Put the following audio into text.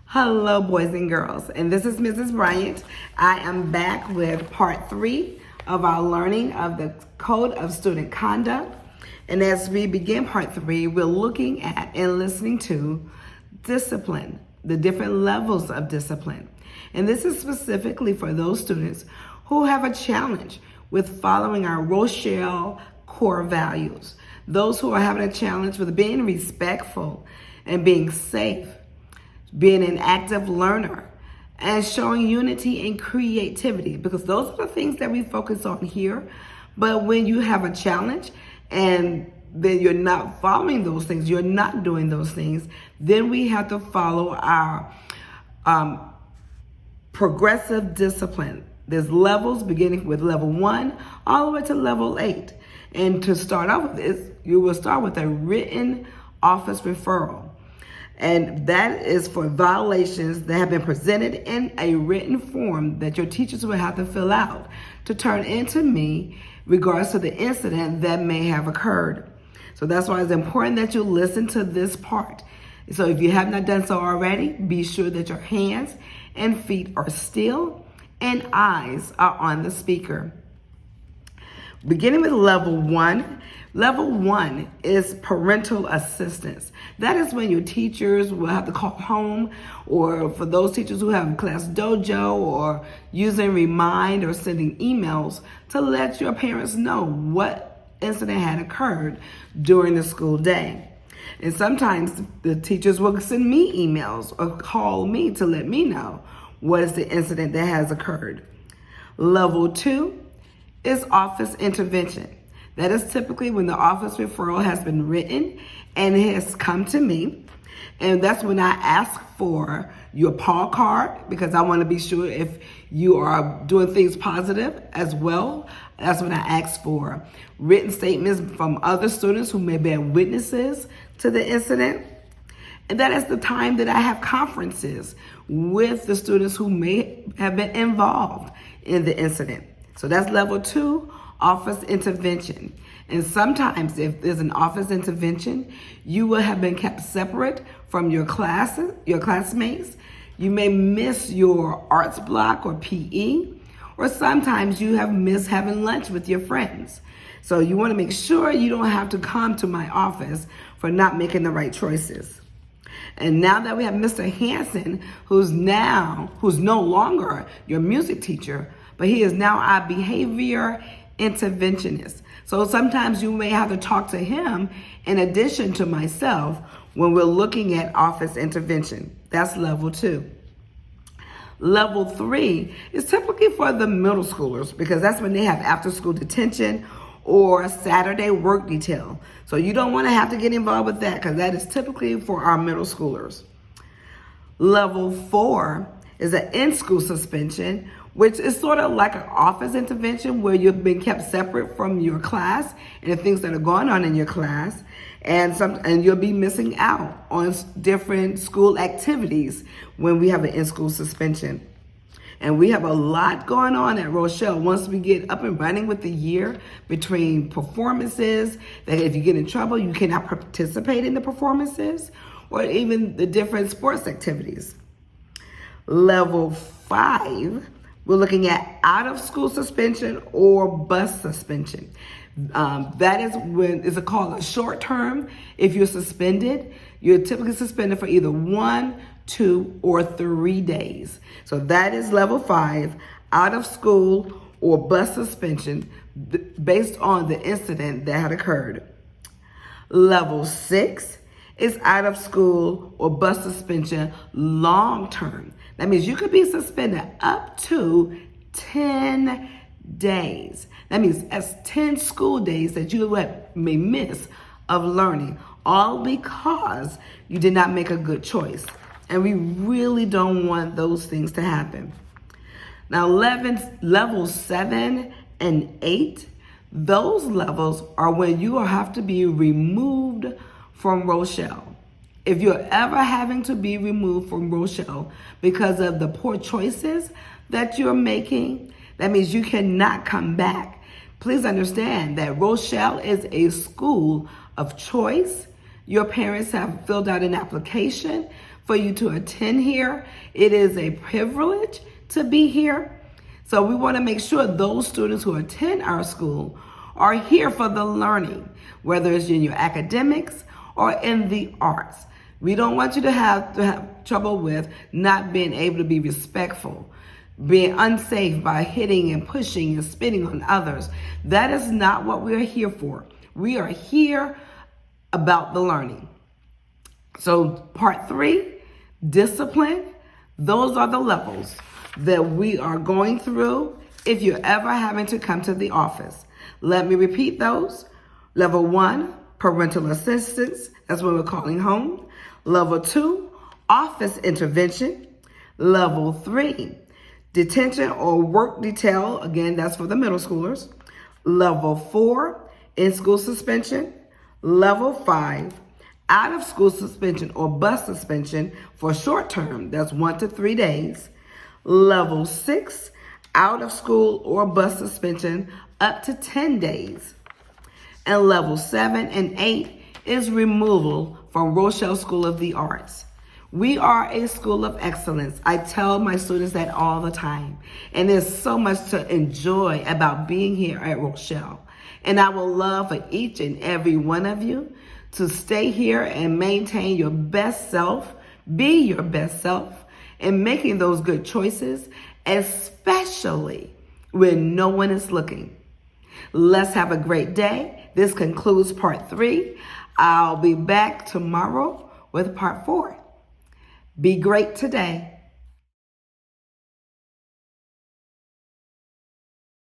Hello, boys and girls, and this is Mrs. Bryant. I am back with part 3 of our learning of the Code of Student Conduct. And as we begin part 3, we're looking at and listening to discipline, the different levels of discipline. And this is specifically for those students who have a challenge with following our Rochelle core values. Those who are having a challenge with being respectful and being safe, being an active learner, and showing unity and creativity, because those are the things that we focus on here. But when you have a challenge and then you're not following those things, you're not doing those things, then we have to follow our progressive discipline. There's levels beginning with level 1 all the way to level 8. And to start off with this, you will start with a written office referral. And that is for violations that have been presented in a written form that your teachers will have to fill out to turn into me regards to the incident that may have occurred. So that's why it's important that you listen to this part. So if you have not done so already, be sure that your hands and feet are still and eyes are on the speaker. Beginning with level 1. Level 1 is parental assistance. That is when your teachers will have to call home, or for those teachers who have class dojo or using Remind or sending emails to let your parents know what incident had occurred during the school day. And sometimes the teachers will send me emails or call me to let me know what is the incident that has occurred. Level 2 is office intervention. That is typically when the office referral has been written and it has come to me. And that's when I ask for your paw card, because I want to be sure if you are doing things positive as well. That's when I ask for written statements from other students who may be witnesses to the incident. And that is the time that I have conferences with the students who may have been involved in the incident. So that's level 2, office intervention. And sometimes if there's an office intervention, you will have been kept separate from your classmates. You may miss your arts block or PE, or sometimes you have missed having lunch with your friends. So you want to make sure you don't have to come to my office for not making the right choices. And now that we have Mr. Hansen, who's no longer your music teacher, but he is now our behavior interventionist. So sometimes you may have to talk to him in addition to myself when we're looking at office intervention. That's level 2. Level 3 is typically for the middle schoolers, because that's when they have after school detention or Saturday work detail. So you don't want to have to get involved with that, because that is typically for our middle schoolers. Level 4 is an in-school suspension, which is sort of like an office intervention where you've been kept separate from your class and the things that are going on in your class, and you'll be missing out on different school activities when we have an in-school suspension. And we have a lot going on at Rochelle once we get up and running with the year, between performances, that if you get in trouble, you cannot participate in the performances, or even the different sports activities. Level 5, we're looking at out-of-school suspension or bus suspension. That is when it's called a short term. If you're suspended, you're typically suspended for either 1, 2, or 3 days. So that is level 5, out of school or bus suspension based on the incident that had occurred. Level 6 is out of school or bus suspension long term. That means you could be suspended up to 10 days. That means that's 10 school days that you may miss of learning, all because you did not make a good choice. And we really don't want those things to happen. Now, levels 7 and 8, those levels are when you will have to be removed from Rochelle. If you're ever having to be removed from Rochelle because of the poor choices that you're making, that means you cannot come back. Please understand that Rochelle is a school of choice. Your parents have filled out an application for you to attend here. It is a privilege to be here. So we want to make sure those students who attend our school are here for the learning, whether it's in your academics or in the arts. We don't want you to have trouble with not being able to be respectful, being unsafe by hitting and pushing and spitting on others. That is not what we're here for. We are here about the learning. So part 3, discipline. Those are the levels that we are going through if you're ever having to come to the office. Let me repeat those. Level 1, parental assistance. That's what we're calling home. Level 2, office intervention. Level 3, detention or work detail. Again, that's for the middle schoolers. Level 4, in-school suspension. Level 5, out-of-school suspension or bus suspension for short term. That's 1 to 3 days. Level 6, out-of-school or bus suspension up to 10 days. And level 7 and 8 is removal from Rochelle School of the Arts. We are a school of excellence. I tell my students that all the time. And there's so much to enjoy about being here at Rochelle. And I would love for each and every one of you to stay here and maintain your best self, be your best self, and making those good choices, especially when no one is looking. Let's have a great day. This concludes part 3. I'll be back tomorrow with part 4. Be great today.